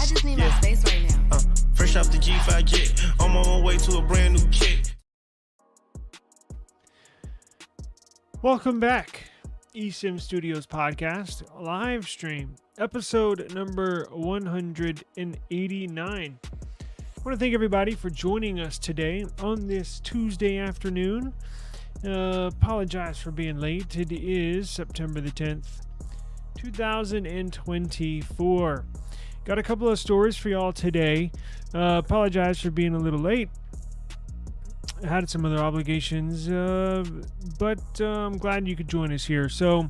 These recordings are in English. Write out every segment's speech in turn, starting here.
just need my space right now. Fresh off the G5 jet, I'm on my way to a brand new kit. Welcome back, eSIM Studios Podcast live stream, episode number 189. I want to thank everybody for joining us today on this Tuesday afternoon. Apologize for being late. It is September the 10th, 2024. Got a couple of stories for y'all today. Apologize for being a little late. I had some other obligations, but I'm glad you could join us here. So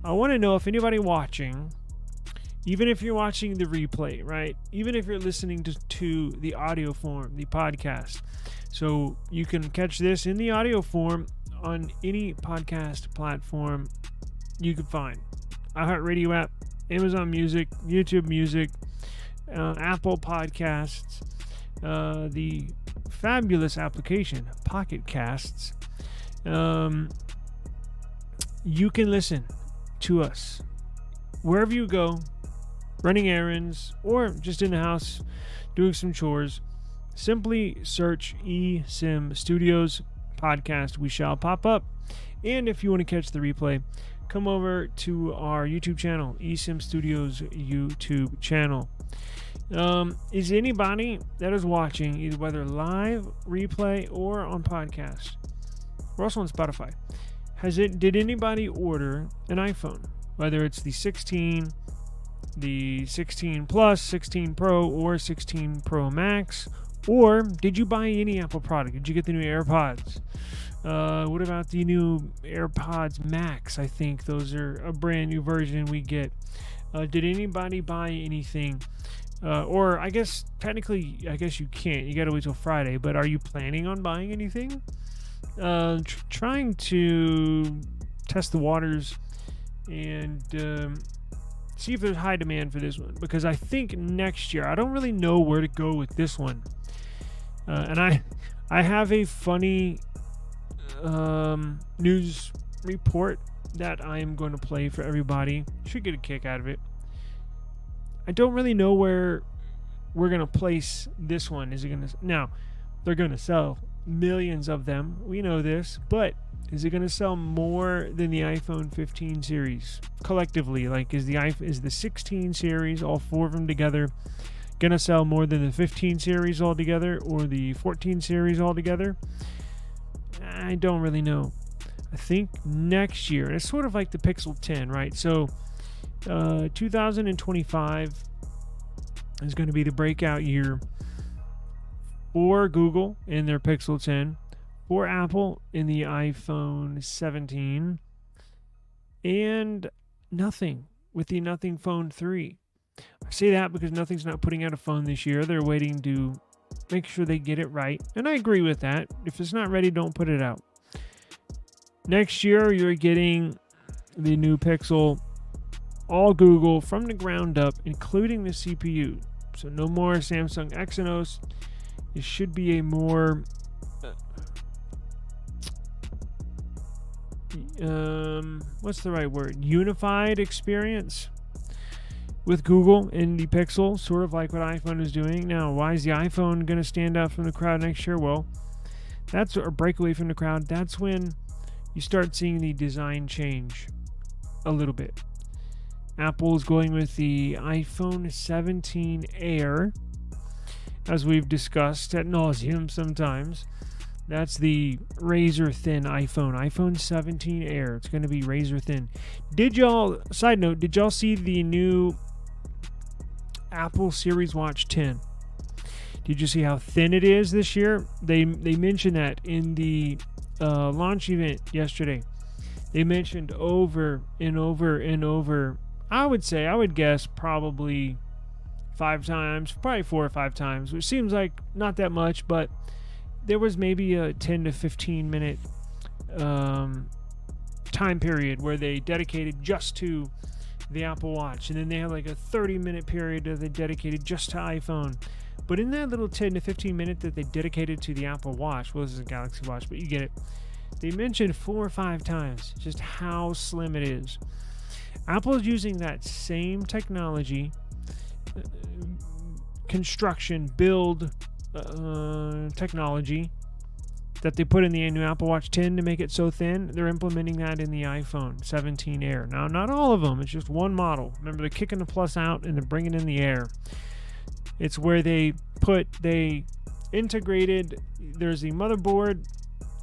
I want to know if anybody watching, even if you're watching the replay, right? Even if you're listening to the audio form, the podcast. So you can catch this in the audio form on any podcast platform you can find. iHeartRadio app, Amazon Music, YouTube Music, Apple Podcasts, the fabulous application Pocket Casts. You can listen to us wherever you go, running errands, or just in the house doing some chores. Simply search eSIM Studios Podcast. We shall pop up. And if you want to catch the replay, come over to our YouTube channel, eSIM Studios YouTube channel. Is anybody that is watching, either whether live, replay, or on podcast, we're also on Spotify, did anybody order an iPhone? Whether it's the 16, the 16 Plus, 16 Pro, or 16 Pro Max, or did you buy any Apple product? Did you get the new AirPods? What about the new AirPods Max? I think those are a brand new version we get. Did anybody buy anything? Or I guess technically, I guess you can't. You got to wait till Friday. But are you planning on buying anything? Trying to test the waters and see if there's high demand for this one. Because I think next year, I don't really know where to go with this one. And I have a funny news report that I am going to play for everybody. Should get a kick out of it. I don't really know where we're going to place this one. Is it going to... Now, they're going to sell millions of them. We know this. But is it going to sell more than the iPhone 15 series collectively? Like, is the 16 series, all four of them together, going to sell more than the 15 series altogether or the 14 series altogether? I don't really know. I think next year, it's sort of like the Pixel 10, right? So 2025 is going to be the breakout year for Google in their Pixel 10, for Apple in the iPhone 17, and Nothing with the Nothing Phone 3. I say that because Nothing's not putting out a phone this year. They're waiting to make sure they get it right, and I agree with that. If it's not ready, don't put it out. Next year, you're getting the new Pixel, all Google from the ground up, including the CPU. So no more Samsung Exynos. It should be a more what's the right word? Unified experience with Google in the Pixel, sort of like what iPhone is doing. Now, why is the iPhone going to stand out from the crowd next year? Well, that's a breakaway from the crowd. That's when you start seeing the design change a little bit. Apple is going with the iPhone 17 Air, as we've discussed ad nauseum sometimes. That's the razor thin iPhone 17 Air. It's going to be razor thin. Side note, did y'all see the new Apple Series Watch 10? Did you see how thin it is this year? They mentioned that in the launch event yesterday. They mentioned over and over and over. I would guess probably 5 times, probably 4 or 5 times, which seems like not that much, but there was maybe a 10 to 15 minute time period where they dedicated just to the Apple Watch, and then they had like a 30-minute period that they dedicated just to iPhone. But in that little 10 to 15 minute that they dedicated to the Apple Watch, well, this is a Galaxy Watch, but you get it, they mentioned 4 or 5 times just how slim it is. Apple's using that same technology, construction build technology that they put in the new Apple Watch 10 to make it so thin, they're implementing that in the iPhone 17 Air. Now, not all of them. It's just one model. Remember, they're kicking the Plus out and they're bringing in the Air. It's where they integrated, there's the motherboard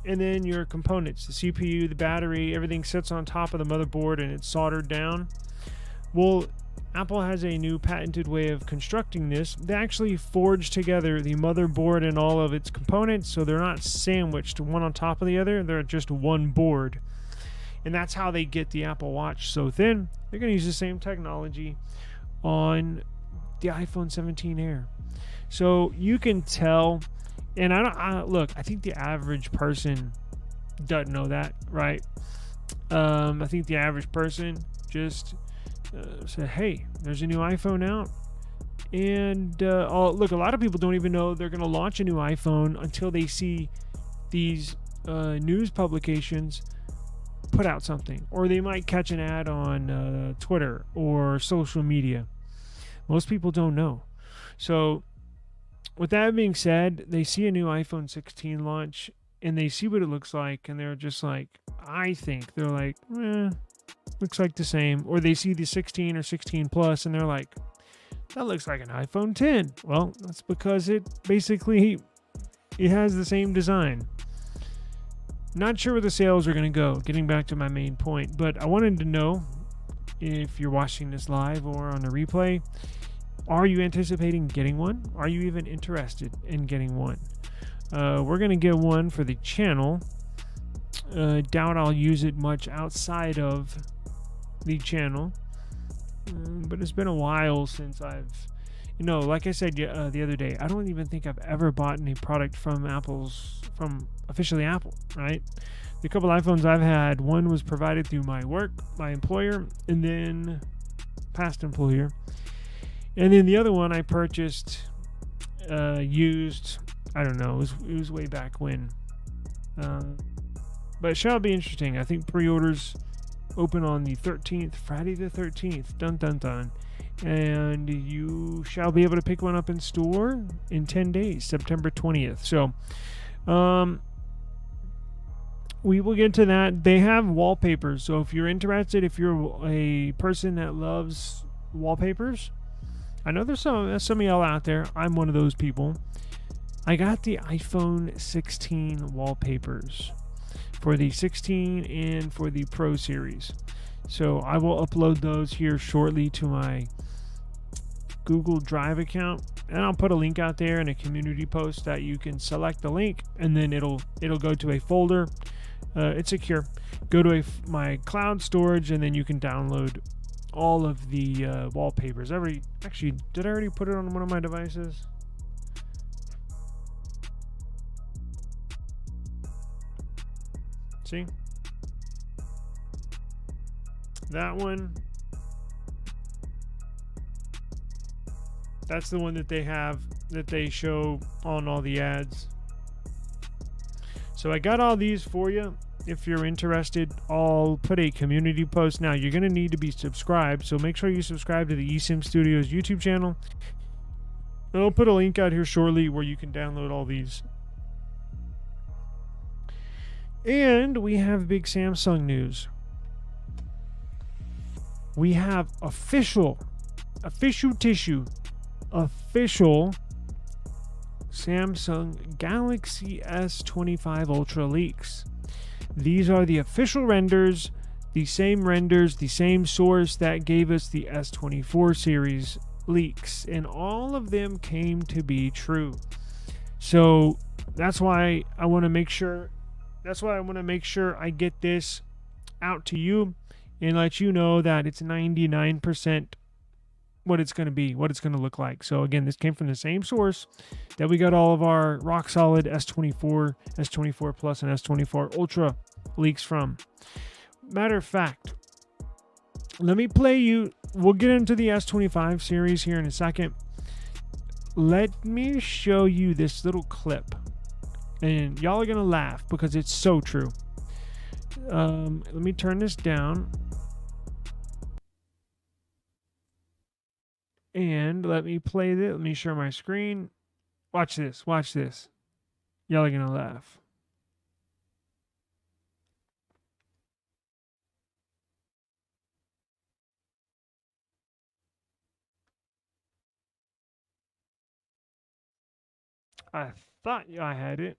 and then your components, the CPU, the battery, everything sits on top of the motherboard and it's soldered down. Well, Apple has a new patented way of constructing this. They actually forge together the motherboard and all of its components, so they're not sandwiched one on top of the other. They're just one board. And that's how they get the Apple Watch so thin. They're going to use the same technology on the iPhone 17 Air. So you can tell, and I think the average person doesn't know that, right? I think the average person just said, hey, there's a new iPhone out. And look, a lot of people don't even know they're going to launch a new iPhone until they see these news publications put out something. Or they might catch an ad on Twitter or social media. Most people don't know. So with that being said, they see a new iPhone 16 launch and they see what it looks like. And they're just like, looks like the same. Or they see the 16 or 16 Plus and they're like, that looks like an iPhone 10. Well, that's because it has the same design. Not sure where the sales are going to go, getting back to my main point. But I wanted to know, if you're watching this live or on a replay, are you anticipating getting one? Are you even interested in getting one? We're going to get one for the channel. Doubt I'll use it much outside of the channel. But it's been a while since I've, like I said the other day, I don't even think I've ever bought any product from officially Apple, right? The couple iPhones I've had, one was provided through my work, my employer, and then past employer. And then the other one I purchased used, I don't know, it was way back when. But it shall be interesting. I think pre-orders open on the 13th, Friday the 13th. Dun dun dun. And you shall be able to pick one up in store in 10 days, September 20th. So, we will get to that. They have wallpapers. So if you're interested, if you're a person that loves wallpapers, I know there's some of y'all out there. I'm one of those people. I got the iPhone 16 wallpapers for the 16 and for the Pro series. So I will upload those here shortly to my Google Drive account, and I'll put a link out there in a community post that you can select the link, and then it'll go to a folder. It's secure. Go to my cloud storage, and then you can download all of the wallpapers. Actually, did I already put it on one of my devices? See? That one. That's the one that they have, that they show on all the ads. So I got all these for you. If you're interested, I'll put a community post. Now, you're going to need to be subscribed, so make sure you subscribe to the eSIM Studios YouTube channel. And I'll put a link out here shortly where you can download all these. And we have big Samsung news. We have official Samsung Galaxy S25 Ultra leaks. These are the official renders, the same source that gave us the S24 series leaks, and all of them came to be true. So that's why I want to make sure I get this out to you and let you know that it's 99% what it's going to be, what it's going to look like. So again, this came from the same source that we got all of our rock solid S24, S24 Plus, and S24 Ultra leaks from. Matter of fact, let me play you. We'll get into the S25 series here in a second. Let me show you this little clip. And y'all are going to laugh because it's so true. Let me turn this down. And let me play this. Let me share my screen. Watch this. Watch this. Y'all are going to laugh. I thought I had it.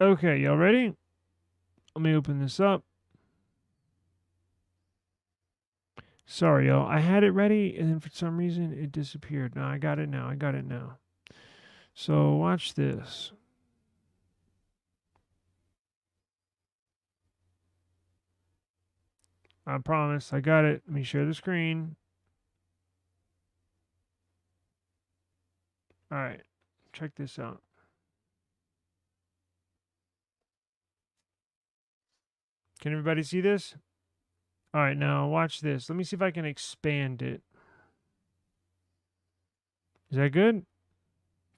Okay, y'all ready? Let me open this up. Sorry, y'all. I had it ready, and then for some reason it disappeared. No, I got it now. I got it now. So watch this. I promise. I got it. Let me share the screen. All right. Check this out. Can everybody see this? All right, now watch this. Let me see if I can expand it. Is that good?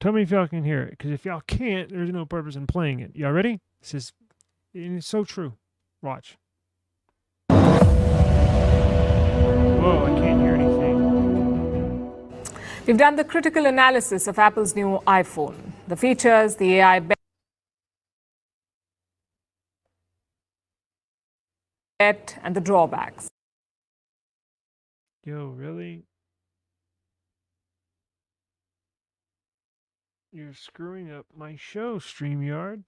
Tell me if y'all can hear it, because if y'all can't, there's no purpose in playing it. Y'all ready? It's so true. Watch. Whoa, I can't hear anything. We've done the critical analysis of Apple's new iPhone, the features, the AI bet, and the drawbacks. Yo, really? You're screwing up my show, StreamYard.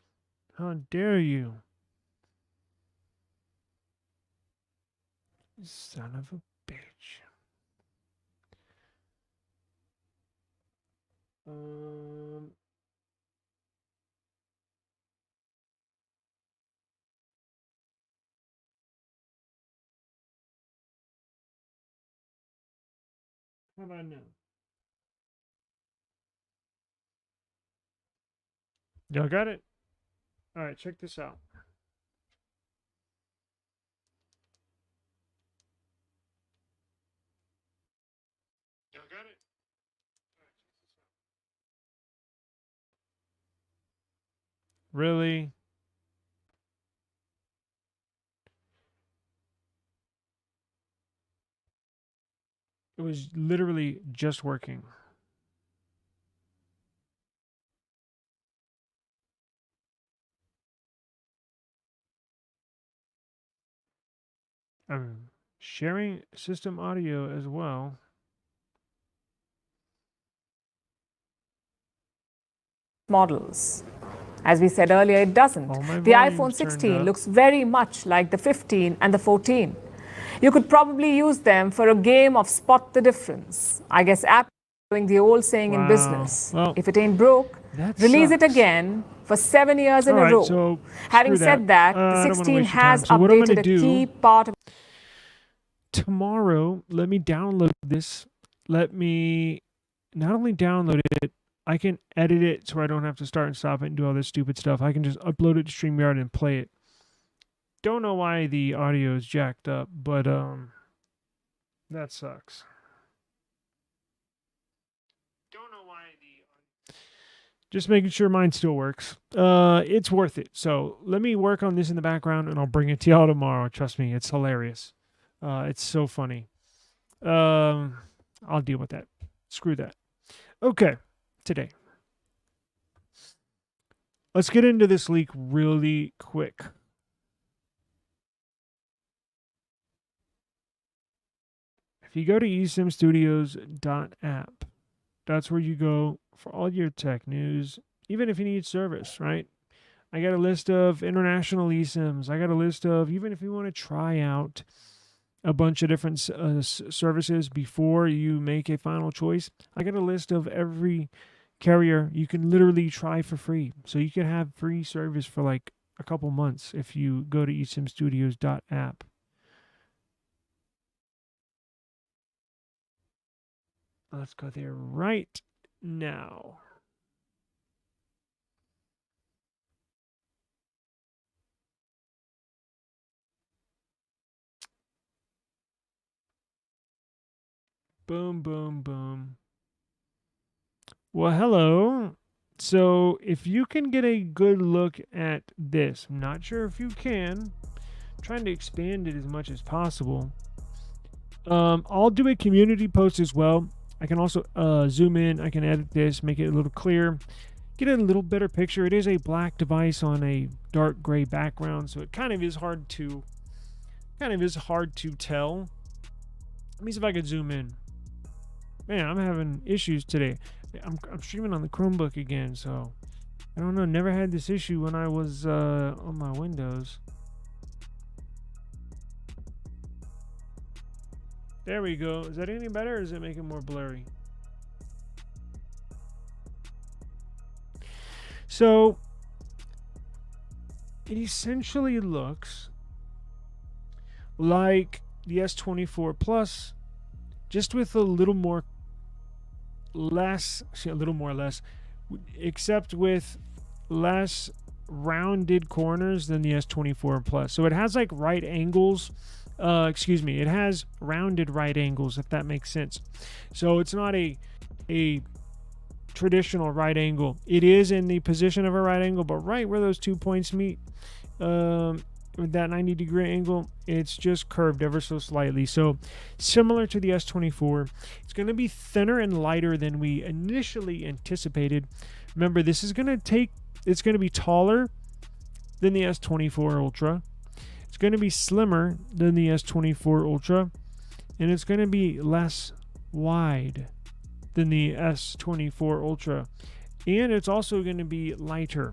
How dare you? Son of a bitch. How about now? Y'all got it? All right, check this out. Y'all got it? Really? It was literally just working. I'm sharing system audio as well. Models. As we said earlier, it doesn't. The iPhone 16 looks very much like the 15 and the 14. You could probably use them for a game of spot the difference. I guess Apple is doing the old saying in business. Well, if it ain't broke, release it again for 7 years in a row. So having said that, the 16 has updated a key part of tomorrow. Let me download this. Let me not only download it, I can edit it so I don't have to start and stop it and do all this stupid stuff. I can just upload it to StreamYard and play it. Don't know why the audio is jacked up, but that sucks. Don't know why just making sure mine still works. It's worth it. So let me work on this in the background and I'll bring it to y'all tomorrow. Trust me, it's hilarious. It's so funny. I'll deal with that. Screw that. Okay, today. Let's get into this leak really quick. If you go to esimstudios.app, that's where you go for all your tech news, even if you need service, right? I got a list of international eSIMs. I got a list of, even if you want to try out a bunch of different services before you make a final choice, I got a list of every carrier you can literally try for free. So you can have free service for like a couple months if you go to esimstudios.app. Let's go there right now. Boom, boom, boom. Well, hello. So if you can get a good look at this, I'm not sure if you can. I'm trying to expand it as much as possible. I'll do a community post as well. I can also zoom in. I can edit this, make it a little clear, get a little better picture. It is a black device on a dark gray background, so it kind of is hard to tell. Let me see if I could zoom in. Man, I'm having issues today. I'm streaming on the Chromebook again, so I don't know. Never had this issue when I was on my Windows. There we go. Is that any better, or does it make it more blurry? So it essentially looks like the S24 Plus, just with a little less, except with less rounded corners than the S24 Plus. So it has like right angles. It has rounded right angles, if that makes sense. So it's not a traditional right angle. It is in the position of a right angle, but right where those 2 points meet, with that 90-degree angle, it's just curved ever so slightly. So similar to the S24, it's going to be thinner and lighter than we initially anticipated. Remember, it's going to be taller than the S24 Ultra. It's going to be slimmer than the S24 Ultra, and it's going to be less wide than the S24 Ultra, and it's also going to be lighter.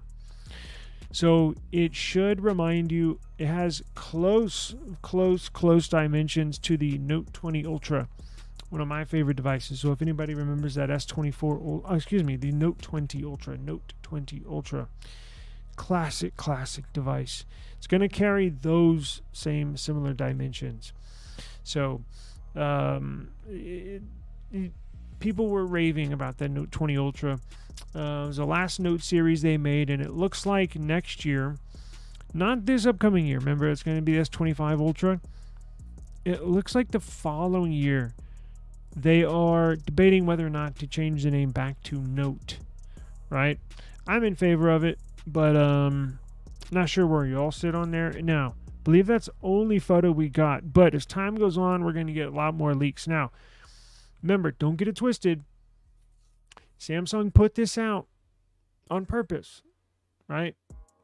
So it should remind you, it has close dimensions to the Note 20 Ultra, one of my favorite devices. So if anybody remembers that the Note 20 Ultra, classic device. It's going to carry those similar dimensions. So people were raving about that Note 20 Ultra. It was the last Note series they made, and it looks like next year, not this upcoming year, remember it's going to be S25 Ultra. It looks like the following year they are debating whether or not to change the name back to Note, right? I'm in favor of it, but not sure where you all sit on there. Now, believe that's only photo we got, but as time goes on, we're going to get a lot more leaks. Now, remember, don't get it twisted. Samsung put this out on purpose, right?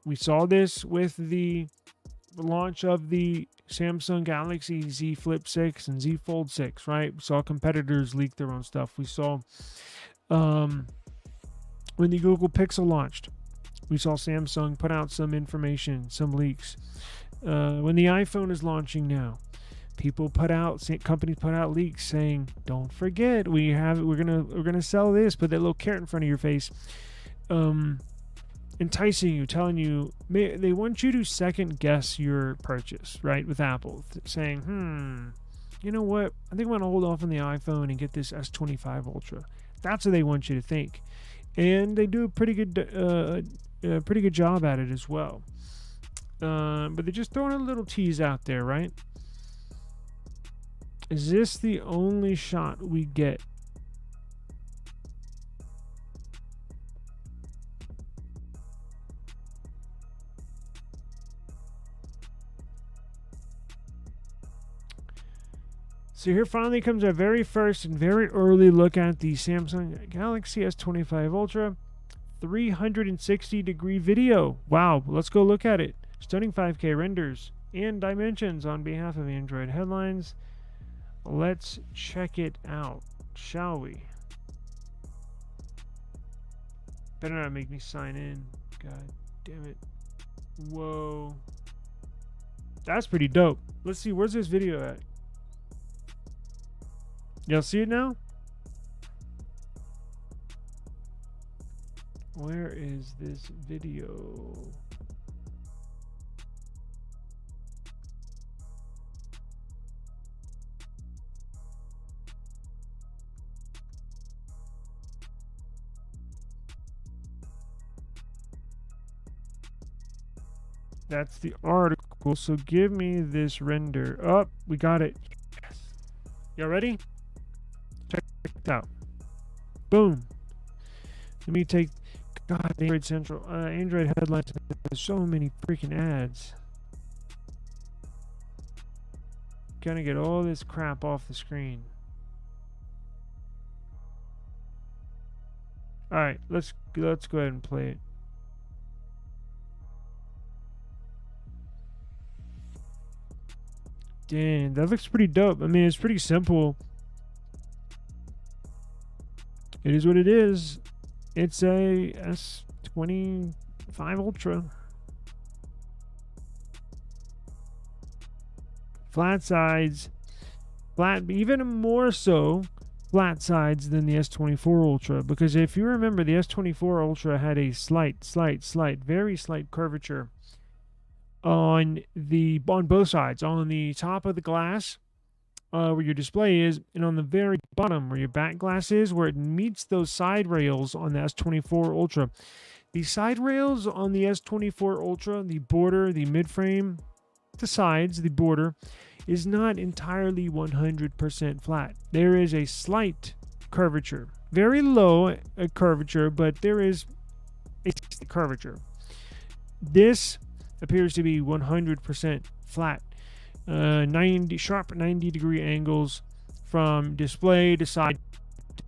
We saw this with the launch of the Samsung Galaxy Z Flip 6 and Z Fold 6, right? We saw competitors leak their own stuff. We saw when the Google Pixel launched, we saw Samsung put out some information, some leaks. When the iPhone is launching now, companies put out leaks saying, "Don't forget, we're gonna sell this." Put that little carrot in front of your face, enticing you, telling you they want you to second guess your purchase, right? With Apple saying, you know what? I think I'm gonna hold off on the iPhone and get this S25 Ultra. That's what they want you to think, and they do a pretty good job at it as well. But they're just throwing a little tease out there, right? Is this the only shot we get? So here finally comes our very first and very early look at the Samsung Galaxy S25 Ultra 360-degree video. Wow, let's go look at it. Stunning 5K renders and dimensions on behalf of Android Headlines. Let's check it out, shall we? Better not make me sign in. God damn it. Whoa. That's pretty dope. Let's see, where's this video at? Y'all see it now? Where is this video? That's the article. So give me this render. Oh, we got it. Yes. Y'all ready? Check it out. Boom. Let me take God, Android Central, Android headlines has so many freaking ads. Gonna get all this crap off the screen. All right, let's go ahead and play it. Dang, that looks pretty dope. I mean, it's pretty simple. It is what it is. It's a S25 Ultra. Flat sides. Flat, even more so flat sides than the S24 Ultra. Because if you remember, the S24 Ultra had a very slight curvature on both sides. On the top of the glass, where your display is, and on the very bottom where your back glass is, where it meets those side rails on the S24 Ultra. The side rails on the S24 Ultra, the border, the mid-frame, the sides, the border, is not entirely 100% flat. There is a slight curvature. Very low curvature, but there is a curvature. This appears to be 100% flat. 90 degree angles from display to side to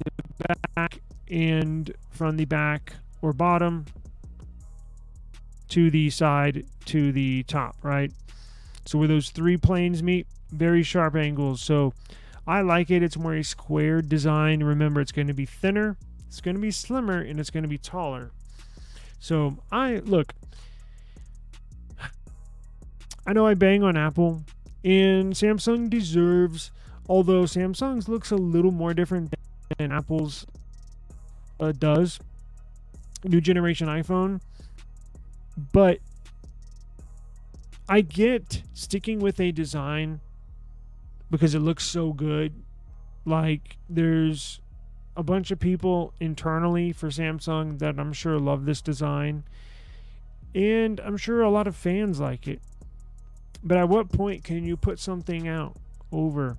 back, and from the back or bottom to the side to the top, right? So where those three planes meet, very sharp angles. So I like it. It's more a squared design. Remember, it's going to be thinner, it's going to be slimmer, and it's going to be taller. So I know I bang on Apple, and Samsung deserves, although Samsung's looks a little more different than Apple's does. New generation iPhone. But I get sticking with a design because it looks so good. Like, there's a bunch of people internally for Samsung that I'm sure love this design. And I'm sure a lot of fans like it. But at what point can you put something out over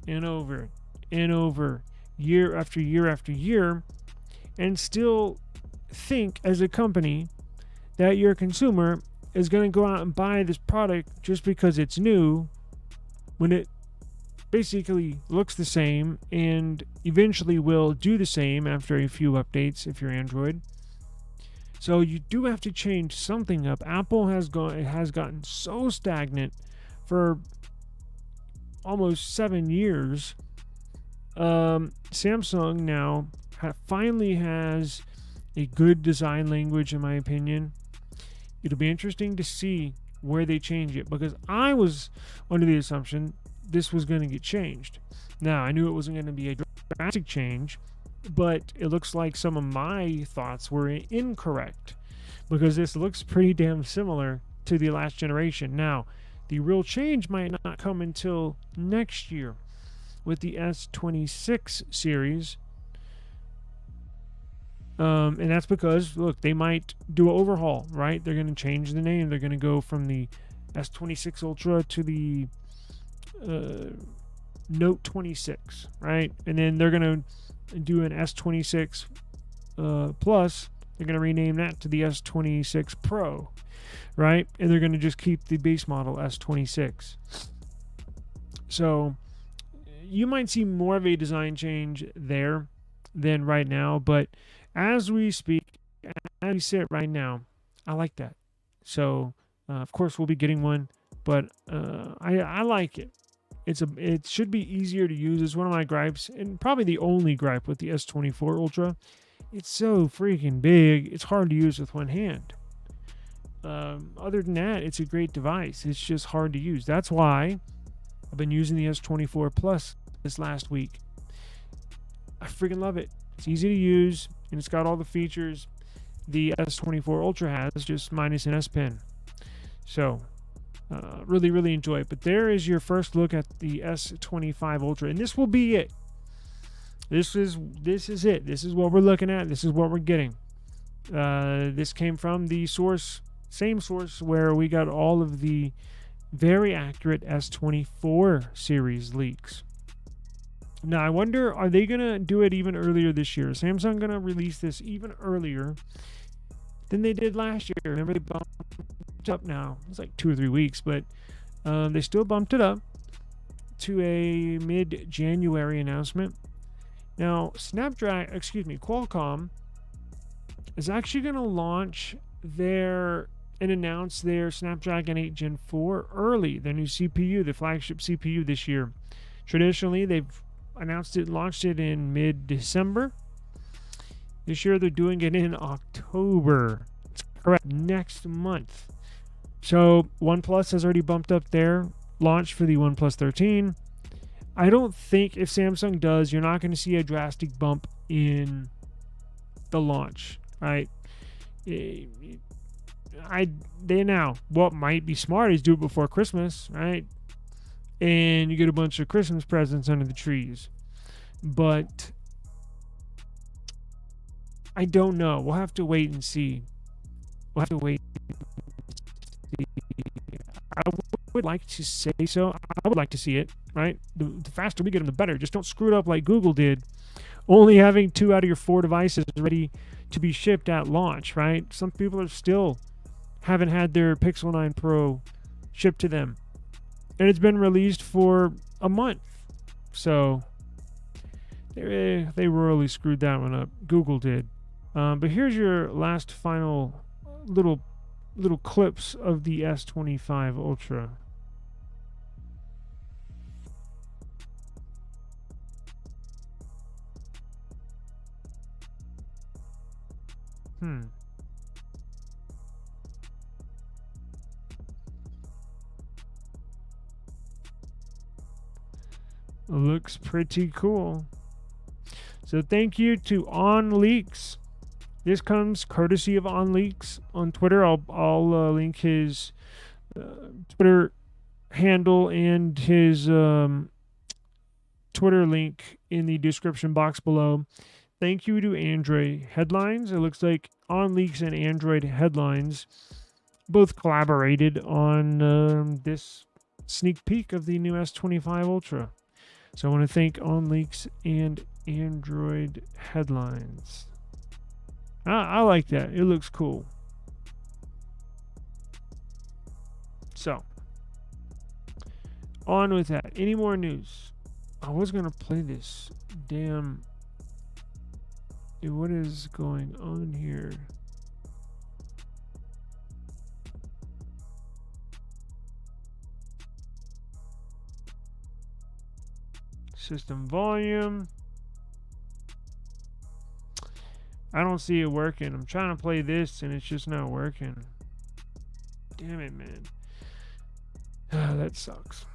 and over and over, year after year after year, and still think as a company that your consumer is going to go out and buy this product just because it's new, when it basically looks the same and eventually will do the same after a few updates if you're Android? So you do have to change something up. Apple has gotten so stagnant for almost 7 years. Samsung now finally has a good design language, in my opinion. It'll be interesting to see where they change it, because I was under the assumption this was going to get changed. Now, I knew it wasn't going to be a drastic change, but it looks like some of my thoughts were incorrect, because this looks pretty damn similar to the last generation. Now, the real change might not come until next year with the S26 series. And that's because, look, they might do an overhaul, right? They're going to change the name. They're going to go from the S26 Ultra to the Note 26, right? And then they're going to do an S26 Plus. They're going to rename that to the S26 Pro, right? And they're going to just keep the base model S26. So you might see more of a design change there than right now, but as we speak, as we sit right now, I like that. So of course we'll be getting one, but I like it. It should be easier to use. It's one of my gripes, and probably the only gripe with the S24 Ultra. It's so freaking big. It's hard to use with one hand. Other than that, it's a great device. It's just hard to use. That's why I've been using the S24 Plus this last week. I freaking love it. It's easy to use, and it's got all the features the S24 Ultra has, just minus an S Pen. So really, really enjoy it. But there is your first look at the S25 Ultra, and this will be it. This is it. This is what we're looking at. This is what we're getting. This came from the same source where we got all of the very accurate S24 series leaks. Now, I wonder, are they going to do it even earlier this year? Is Samsung going to release this even earlier than they did last year. Remember, they bumped up now. It's like 2 or 3 weeks, but they still bumped it up to a mid-January announcement. Now, Qualcomm is actually going to launch and announce their Snapdragon 8 Gen 4 early, their new CPU, the flagship CPU this year. Traditionally, they've launched it in mid-December. This year, they're doing it in October. That's correct, next month. So, OnePlus has already bumped up their launch for the OnePlus 13. I don't think if Samsung does, you're not going to see a drastic bump in the launch, right? What might be smart is do it before Christmas, right? And you get a bunch of Christmas presents under the trees. But I don't know. We'll have to wait and see. I would like to say so. I would like to see it, right? The faster we get them, the better. Just don't screw it up like Google did. Only having 2 out of your 4 devices ready to be shipped at launch, right? Some people are still haven't had their Pixel 9 Pro shipped to them. And it's been released for a month. So they royally screwed that one up. Google did. But here's your last final little clips of the S25 Ultra. Looks pretty cool. So thank you to OnLeaks. This comes courtesy of OnLeaks on Twitter. I'll link his Twitter handle and his Twitter link in the description box below. Thank you to Android Headlines. It looks like OnLeaks and Android Headlines both collaborated on this sneak peek of the new S25 Ultra. So I want to thank OnLeaks and Android Headlines. I like that. It looks cool. So, on with that. Any more news? I was going to play this. Damn. What is going on here? System volume. I don't see it working. I'm trying to play this and it's just not working. Damn it, man. That sucks.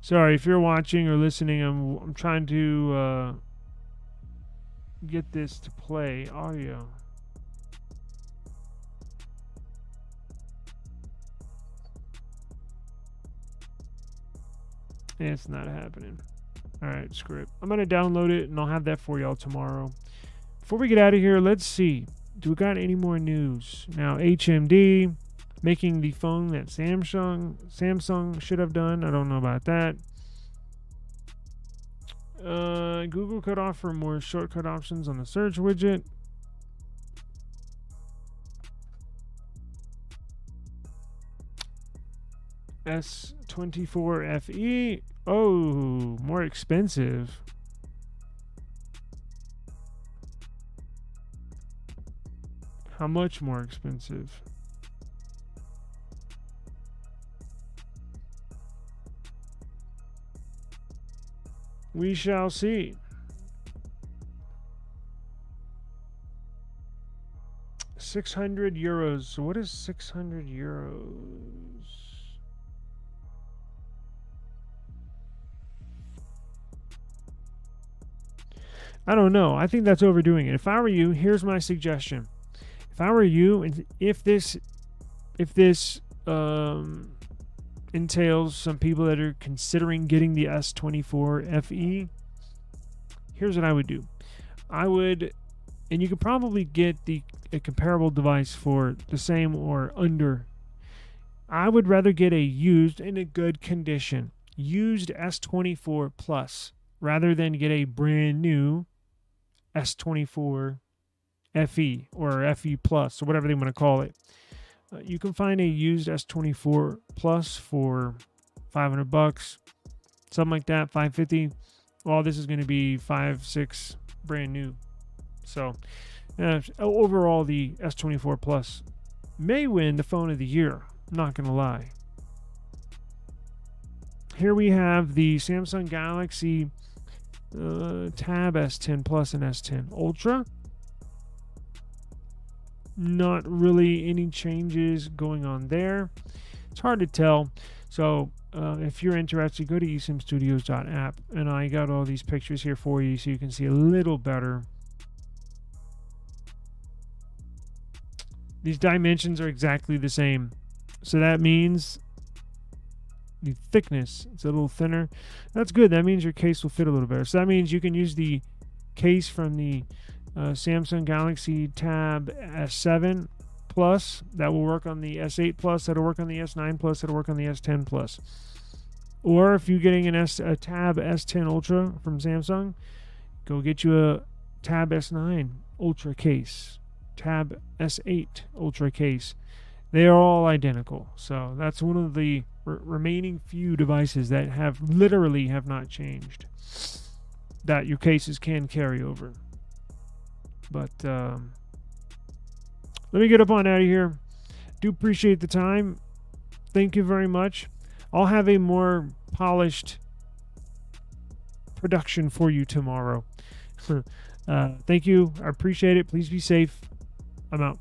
Sorry if you're watching or listening. I'm trying to get this to play audio. It's not happening. All right, screw it. I'm gonna download it and I'll have that for y'all tomorrow. Before we get out of here, let's see. Do we got any more news? Now, HMD making the phone that Samsung should have done. I don't know about that. Google could offer more shortcut options on the search widget. S24 FE. Oh, more expensive. How much more expensive? We shall see. 600 euros. So what is 600 euros? I don't know. I think that's overdoing it. If I were you, here's my suggestion. If I were you, and if this entails some people that are considering getting the S24 FE. Here's what I would do. And you could probably get a comparable device for the same or under. I would rather get a used in a good condition, used S24 Plus, rather than get a brand new S24 FE or FE Plus or whatever they want to call it. You can find a used S24 Plus for $500, something like that, $550. Well, this is going to be $5-6 brand new. So overall, the S24 Plus may win the phone of the year. I'm not going to lie. Here we have the Samsung Galaxy Tab S10 Plus and S10 Ultra. Not really any changes going on there. It's hard to tell. So if you're interested, go to esimstudios.app, and I got all these pictures here for you so you can see a little better. These dimensions are exactly the same. So that means the thickness, it's a little thinner. That's good. That means your case will fit a little better. So that means you can use the case from the Samsung Galaxy Tab S7 Plus. That will work on the S8 Plus. That'll work on the S9 Plus. That'll work on the S10 Plus. Or if you're getting a Tab S10 Ultra from Samsung, go get you a Tab S9 Ultra case. Tab S8 Ultra case. They are all identical. So that's one of the remaining few devices that literally have not changed, that your cases can carry over. But let me get up on out of here. Do appreciate the time. Thank you very much. I'll have a more polished production for you tomorrow. Thank you. I appreciate it. Please be safe. I'm out.